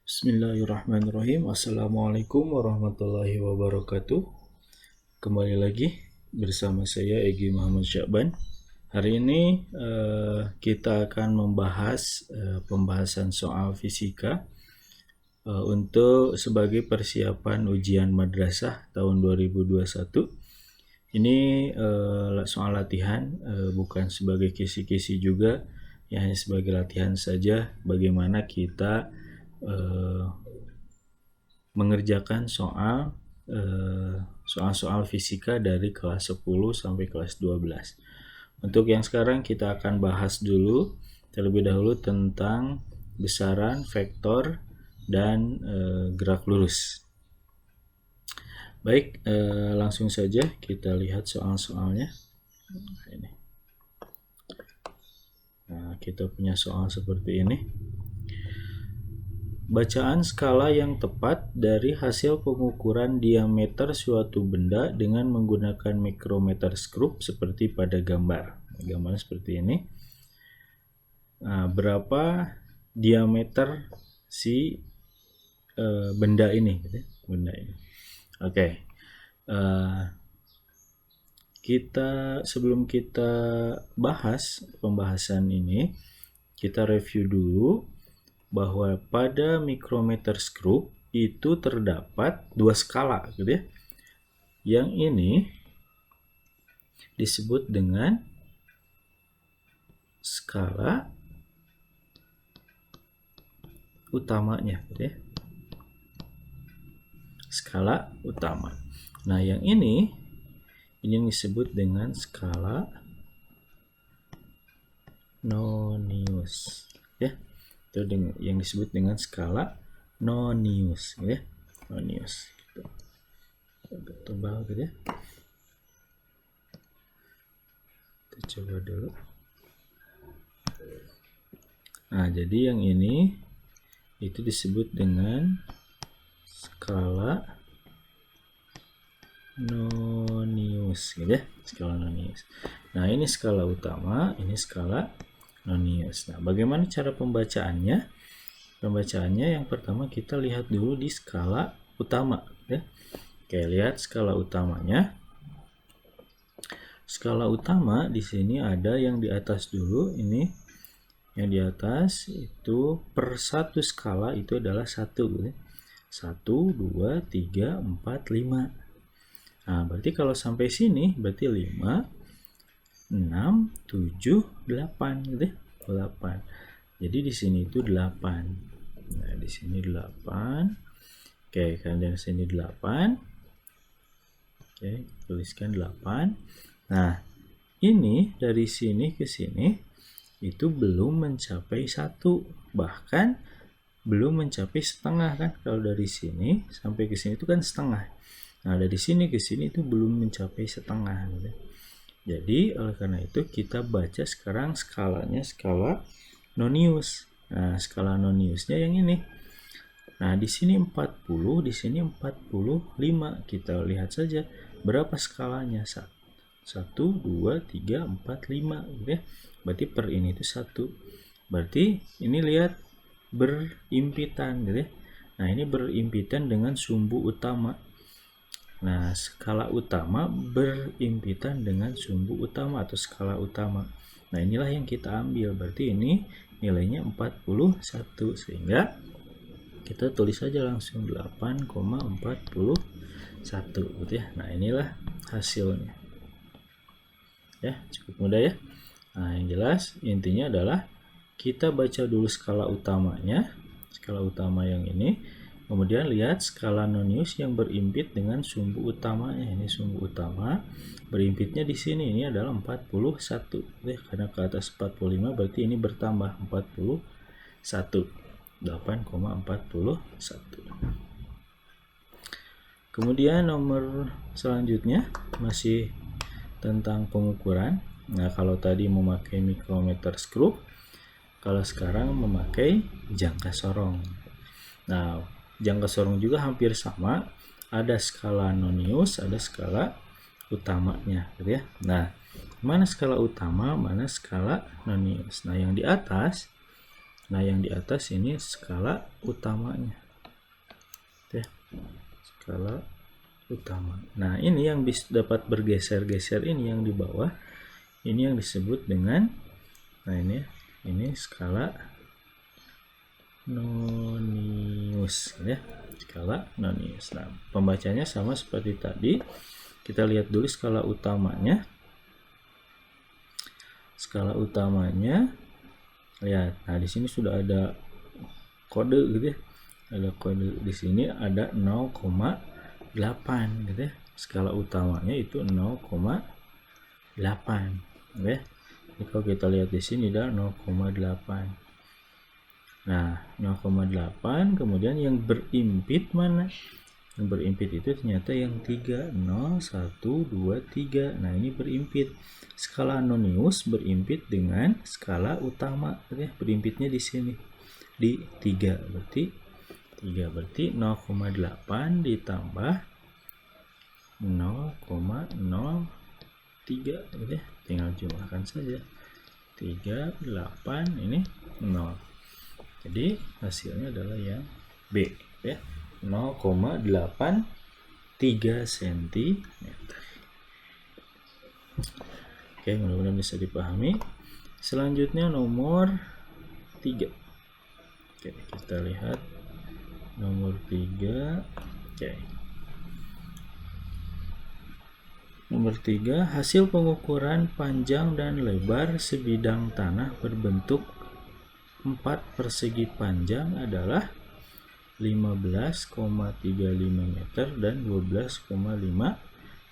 Bismillahirrahmanirrahim. Assalamualaikum warahmatullahi wabarakatuh. Kembali lagi bersama saya Egy Muhammad Syakban. Hari ini kita akan membahas pembahasan soal fisika untuk sebagai persiapan ujian madrasah tahun 2021. Ini soal latihan, bukan sebagai kisi-kisi juga, ya hanya sebagai latihan saja bagaimana kita mengerjakan soal-soal fisika dari kelas 10 sampai kelas 12. Untuk yang sekarang kita akan bahas dulu terlebih dahulu tentang besaran, vektor, dan gerak lurus. Baik, langsung saja kita lihat soal-soalnya. Nah, kita punya soal seperti ini. Bacaan skala yang tepat dari hasil pengukuran diameter suatu benda dengan menggunakan micrometer-skrup seperti pada gambar. Gambarnya seperti ini. Nah, berapa diameter si benda ini? Oke. Sebelum kita bahas pembahasan ini, kita review dulu bahwa pada micrometer-skrup itu terdapat dua skala, gitu ya. Yang ini disebut dengan skala utamanya, gitu ya. Skala utama. Nah, yang ini disebut dengan skala Nonius, ya. Itu yang disebut dengan skala Nonius, ya. Nonius. Gitu. Agak tebal, gitu ya. Kita coba dulu. Nah, jadi yang ini itu disebut dengan skala Nonius, gitu ya. Skala Nonius. Nah, ini skala utama, ini skala Nonius. Nah, bagaimana cara pembacaannya? Pembacaannya yang pertama kita lihat dulu di skala utama, ya. Oke, lihat skala utamanya. Skala utama di sini ada yang di atas dulu, ini yang di atas itu per satu skala itu adalah 1, gitu ya. 1, 2, 3, 4, 5. Nah, berarti kalau sampai sini berarti 5, 6, 7, 8, gitu ya. 8. Jadi di sini itu 8. Nah, di sini 8. Oke, kemudian di sini 8. Oke, tuliskan 8. Nah, ini dari sini ke sini itu belum mencapai 1, bahkan belum mencapai setengah, kan? Kalau dari sini sampai ke sini itu kan setengah. Nah, dari sini ke sini itu belum mencapai setengah, gitu. Jadi, oleh karena itu kita baca sekarang skalanya skala Nonius. Nah, skala Noniusnya yang ini. Nah, di sini 40, di sini 45. Kita lihat saja berapa skalanya. 1, 2, 3, 4, 5, gitu ya. Berarti per ini itu 1. Berarti ini lihat berimpitan, gitu ya. Nah, ini berimpitan dengan sumbu utama. Nah, skala utama berimpitan dengan sumbu utama atau skala utama. Nah, inilah yang kita ambil. Berarti ini nilainya 41. Sehingga kita tulis saja langsung 8,41, gitu ya. Nah, inilah hasilnya. Ya, cukup mudah ya. Nah, yang jelas intinya adalah kita baca dulu skala utamanya. Skala utama yang ini. Kemudian lihat skala Nonius yang berimpit dengan sumbu utamanya. Ini sumbu utama. Berimpitnya di sini ini adalah 41. Karena ke atas 45 berarti ini bertambah 41. 8,41. Kemudian nomor selanjutnya masih tentang pengukuran. Nah, kalau tadi memakai micrometer-skrup, kalau sekarang memakai jangka sorong. Nah, jangka sorong juga hampir sama, ada skala Nonius, ada skala utamanya, gitu ya. Nah, mana skala utama, mana skala Nonius. Nah, yang di atas Nah, yang di atas ini skala utamanya. Ya, skala utama. Nah, ini yang dapat bergeser-geser, ini yang di bawah. Ini yang disebut dengan, nah ini skala nonius ya. Skala nonius. Nah, pembacanya sama seperti tadi. Kita lihat dulu skala utamanya. Skala utamanya, lihat. Nah, di sini sudah ada kode gitu ya. Ada kode di sini, ada 0,8 gitu ya. Skala utamanya itu 0,8 ya. Jadi kalau kita lihat di sini ada 0,8. Nah, 0,8, kemudian yang berimpit mana? Yang berimpit itu ternyata yang 3, 0, 1, 2, 3. Nah, ini berimpit. Skala nonius berimpit dengan skala utama ya. Berimpitnya di sini di 3, berarti 0,8 ditambah 0,03 gitu ya. Tinggal jumlahkan saja. 38 ini 0. Jadi hasilnya adalah yang B ya. 0,83 cm. Oke, mudah-mudahan bisa dipahami. Selanjutnya nomor 3. Oke, kita lihat nomor 3. Oke. Nomor 3, hasil pengukuran panjang dan lebar sebidang tanah berbentuk 4 persegi panjang adalah 15,35 meter dan 12,5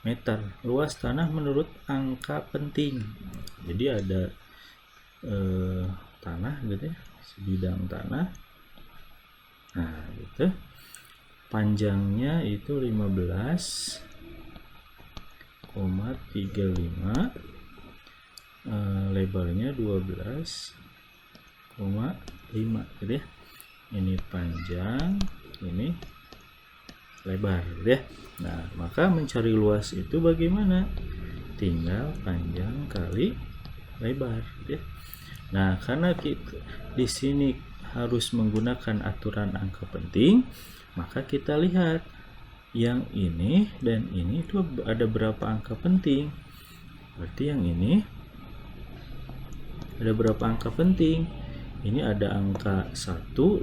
meter. Luas tanah menurut angka penting. Jadi ada tanah gitu ya, sebidang tanah. Nah, gitu. Panjangnya itu 15,35, lebarnya 12,5 gitu ya. Ini panjang, ini lebar gitu ya. Nah, maka mencari luas itu bagaimana? Tinggal panjang kali lebar gitu ya. Nah, karena kita di sini harus menggunakan aturan angka penting, maka kita lihat yang ini dan ini itu ada berapa angka penting. Berarti yang ini ada berapa angka penting? Ini ada angka 1, 5,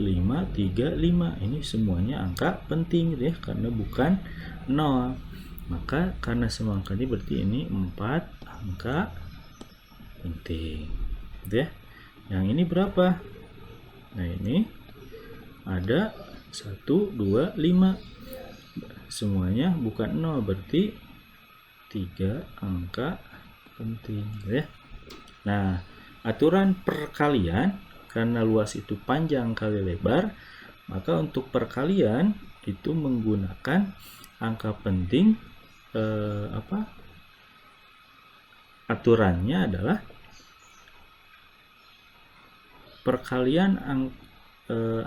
3, 5. Ini semuanya angka penting gitu ya, karena bukan 0. Maka karena semua angka ini berarti ini 4 angka penting gitu ya. Yang ini berapa? Nah, ini ada 1, 2, 5. Semuanya bukan 0, berarti 3 angka penting gitu ya. Nah, aturan perkalian, karena luas itu panjang kali lebar, maka untuk perkalian itu menggunakan angka penting. Aturannya adalah perkalian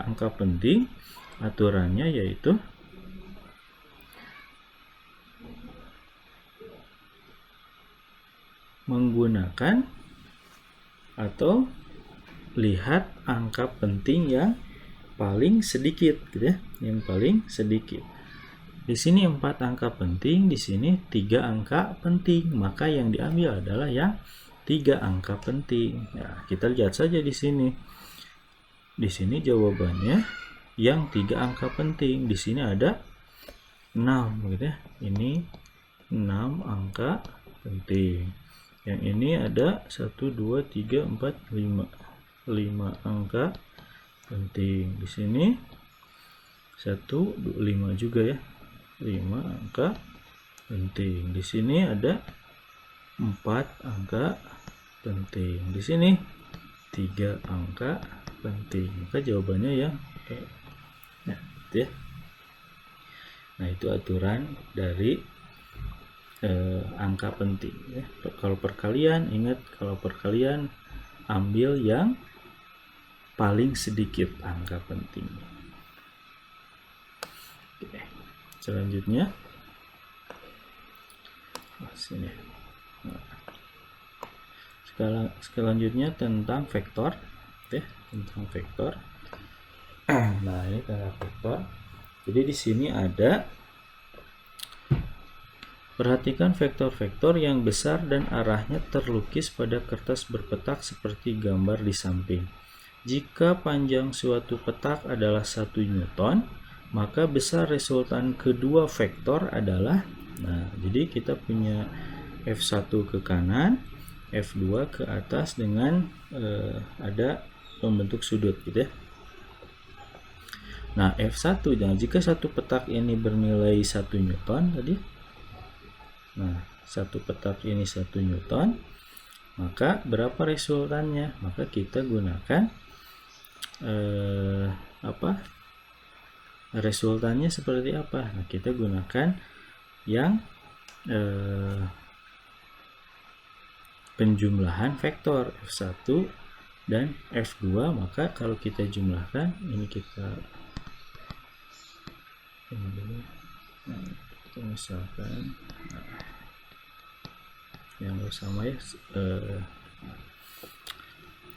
angka penting. Aturannya yaitu menggunakan atau lihat angka penting yang paling sedikit gitu ya, yang paling sedikit. Di sini 4 angka penting, di sini 3 angka penting, maka yang diambil adalah yang 3 angka penting. Nah, kita lihat saja di sini. Di sini jawabannya yang 3 angka penting. Di sini ada 6 gitu ya. Ini 6 angka penting. Yang ini ada 1, 2, 3, 4, 5 angka penting. Di sini 1, 2, 5 juga ya, 5 angka penting. Di sini ada 4 angka penting. Di sini 3 angka penting. Maka jawabannya yang nah, itu ya. Nah, itu aturan dari angka penting ya. Kalau perkalian, ingat kalau perkalian ambil yang paling sedikit angka penting. Oke. Selanjutnya sini. Nah, selanjutnya tentang vektor gitu ya, tentang vektor. Nah, ini tentang vektor. Jadi di sini ada, perhatikan vektor-vektor yang besar dan arahnya terlukis pada kertas berpetak seperti gambar di samping. Jika panjang suatu petak adalah 1 Newton, maka besar resultan kedua vektor adalah, nah, jadi kita punya F1 ke kanan, F2 ke atas dengan ada pembentuk sudut gitu ya. Nah, F1, nah, jika satu petak ini bernilai 1 Newton tadi, nah, satu petak ini 1 Newton, maka berapa resultannya? Maka kita gunakan resultannya seperti apa? Nah, kita gunakan yang penjumlahan vektor F1 dan F2. Maka kalau kita jumlahkan, ini kita dulu. Nah, kita misalkan yang sama ya,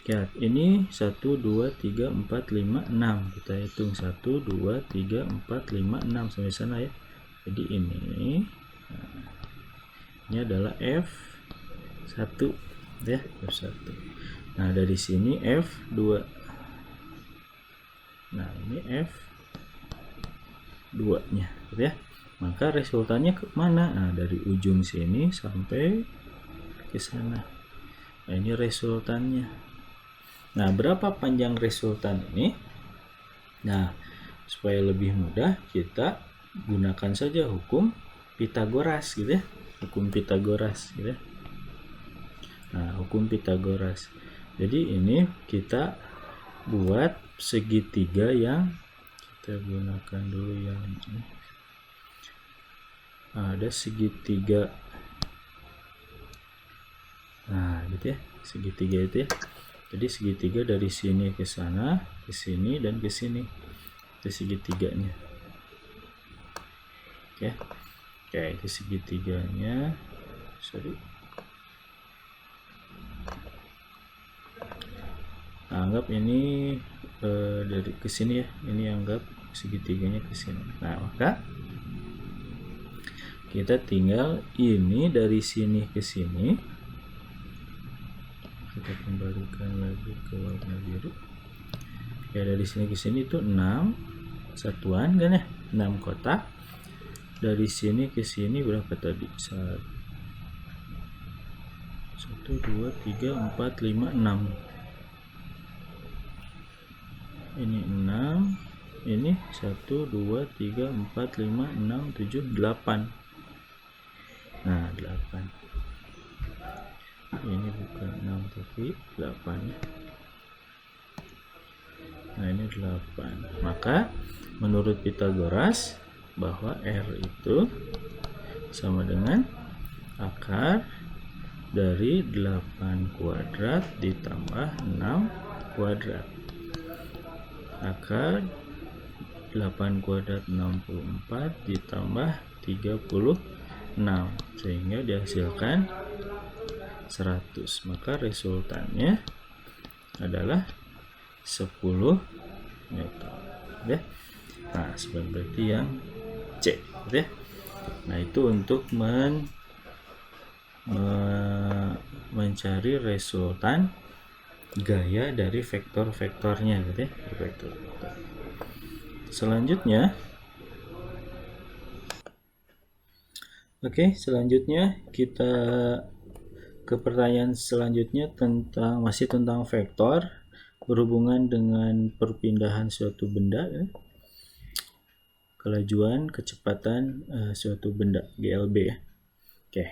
lihat ini 1 2 3 4 5 6, kita hitung 1 2 3 4 5 6 sampai sana ya. Jadi ini, nah, ini adalah F1 ya, F1. Nah, dari sini F2, nah ini F2 nya gitu ya. Maka resultannya ke mana? Nah, dari ujung sini sampai ke sana. Nah, ini resultannya. Nah, berapa panjang resultan ini? Nah, supaya lebih mudah, kita gunakan saja hukum Pitagoras gitu ya. Hukum Pitagoras gitu ya. Nah, hukum Pitagoras. Jadi ini kita buat segitiga yang kita gunakan dulu yang ini. Nah, ada segitiga. Nah, gitu ya. Segitiga itu ya. Jadi segitiga dari sini ke sana, ke sini dan ke sini. Itu segitiganya. Oke. Oke, itu segitiganya. Sorry. Nah, anggap ini dari ke sini ya. Ini anggap segitiganya ke sini. Nah, maka kita tinggal ini dari sini ke sini, kita kembalikan lagi ke warna biru ya. Dari sini ke sini itu 6 satuan kan ya, 6 kotak. Dari sini ke sini berapa tadi? 1 2 3 4 5 6. Ini 6, ini 1 2 3 4 5 6 7 8. Nah, 8. Ini bukan 6 tapi 8 ya. Nah, ini 8. Maka menurut Pitagoras bahwa R itu sama dengan akar dari 8 kuadrat ditambah 6 kuadrat. Akar 8 kuadrat 64 ditambah 36, sehingga dihasilkan 100. Maka resultannya adalah 10 Newton ya. Nah, berarti yang C ya. Nah, itu untuk mencari resultan gaya dari vektor-vektornya gitu ya. Vektor-vektor. Selanjutnya, selanjutnya kita ke pertanyaan selanjutnya masih tentang vektor berhubungan dengan perpindahan suatu benda ya. Kelajuan kecepatan suatu benda GLB ya. Oke.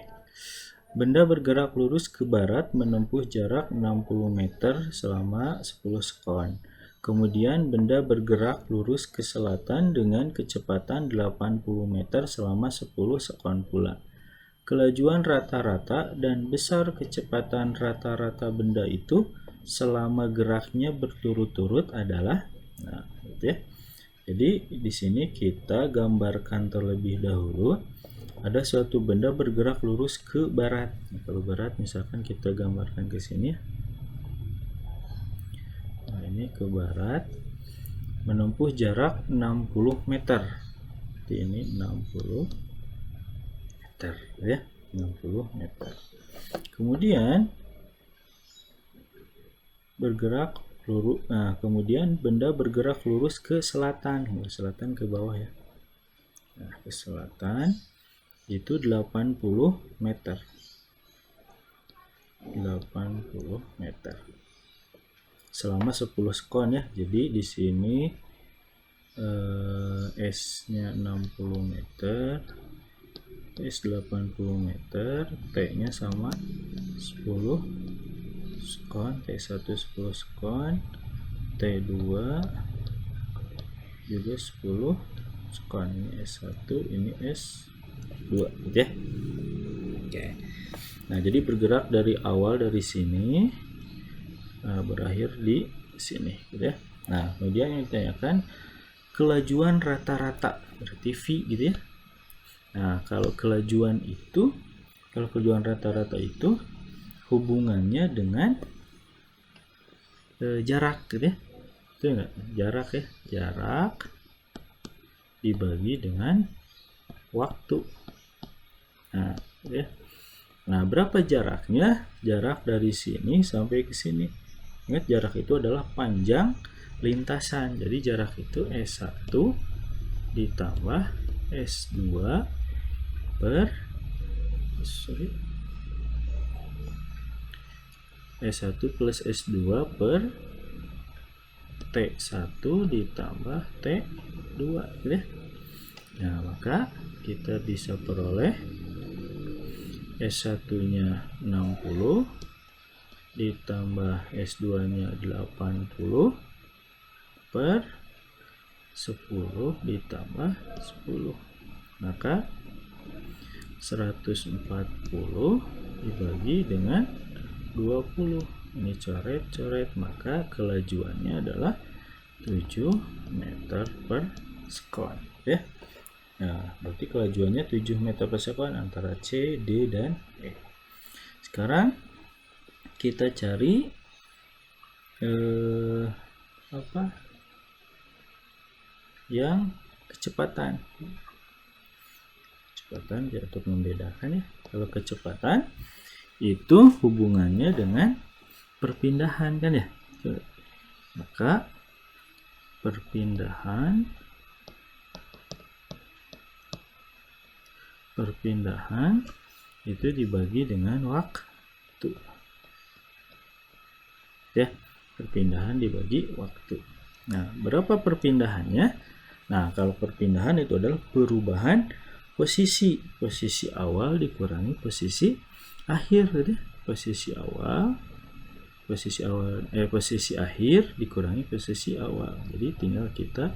Benda bergerak lurus ke barat menempuh jarak 60 meter selama 10 sekon. Kemudian benda bergerak lurus ke selatan dengan kecepatan 80 meter selama 10 sekon pula. Kelajuan rata-rata dan besar kecepatan rata-rata benda itu selama geraknya berturut-turut adalah, nah, gitu ya. Jadi di sini kita gambarkan terlebih dahulu ada suatu benda bergerak lurus ke barat. Nah, kalau barat misalkan kita gambarkan ke sini. Nah, ini ke barat, menempuh jarak 60 meter. Jadi ini 60 meter ya, 60 meter. Kemudian bergerak lurus. Nah, kemudian benda bergerak lurus ke selatan, ke bawah ya. Nah, ke selatan itu 80 meter. 80 meter. Selama 10 sekon ya. Jadi di sini S-nya 60 meter, S 80 meter, T-nya sama 10 sekon, T1 10 sekon, T2 juga 10 sekon. Ini S1, ini S2 gitu ya. Oke. Nah, jadi bergerak dari awal dari sini, berakhir di sini gitu ya. Nah, kemudian yang ditanyakan kelajuan rata-rata, berarti V gitu ya. Nah, kalau kelajuan rata-rata itu hubungannya dengan jarak gitu ya. Itu enggak? Jarak ya. Jarak dibagi dengan waktu. Nah, gitu ya. Nah, berapa jaraknya? Jarak dari sini sampai ke sini. Ingat, jarak itu adalah panjang lintasan. Jadi jarak itu S1 ditambah S2 S1 plus S2 per T1 ditambah T2 gitu ya. Nah, maka kita bisa peroleh S1 nya 60 ditambah S2 nya 80 per 10 ditambah 10, maka 140 dibagi dengan 20. Ini coret-coret, maka kelajuannya adalah 7 meter per sekon ya. Nah, berarti kelajuannya 7 meter per sekon antara C, D, dan E. Sekarang kita cari yang kecepatan ya, untuk membedakan ya. Kalau kecepatan itu hubungannya dengan perpindahan kan ya. Maka perpindahan itu dibagi dengan waktu ya. Perpindahan dibagi waktu. Nah, berapa perpindahannya? Nah, kalau perpindahan itu adalah perubahan posisi awal dikurangi posisi akhir gitu. Posisi akhir dikurangi posisi awal. Jadi tinggal kita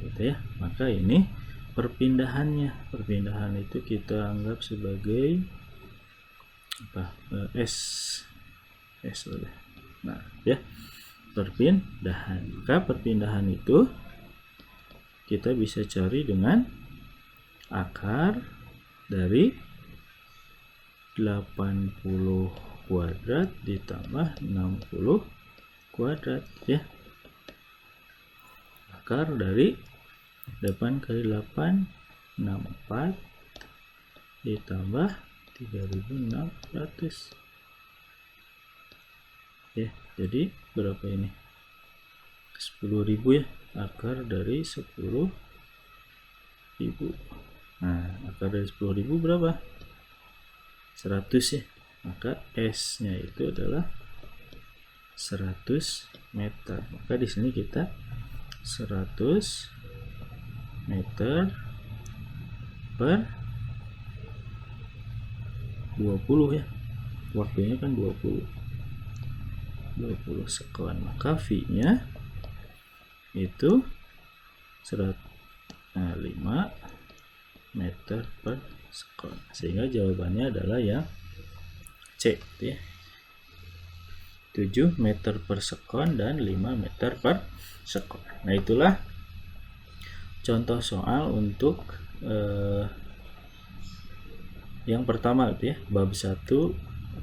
gitu ya. Maka ini perpindahannya. Perpindahan itu kita anggap sebagai S udah. Nah, ya. Perpindahan. Maka perpindahan itu kita bisa cari dengan akar dari 80 kuadrat ditambah 60 kuadrat ya. Akar dari 8 kali 8 64 ditambah 3600 ya. Jadi berapa ini? 10.000 ya. Akar dari 10.000. Nah, akar dari 10.000 berapa? 100 ya. Maka S nya itu adalah 100 meter. Maka di sini kita 100 meter per 20 ya. Waktunya kan 20 sekon. Maka V nya itu 5 meter per sekon. Sehingga jawabannya adalah yang C ya. 7 meter per sekon dan 5 meter per sekon. Nah, itulah contoh soal untuk yang pertama gitu ya, bab 1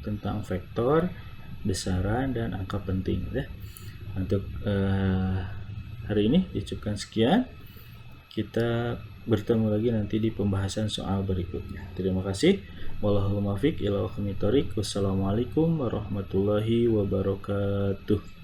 tentang vektor, besaran, dan angka penting ya. Untuk hari ini dicukupkan sekian. Kita bertemu lagi nanti di pembahasan soal berikutnya. Terima kasih. Wallahul muwaffiq ila aqwamit thoriq. Wassalamualaikum warahmatullahi wabarakatuh.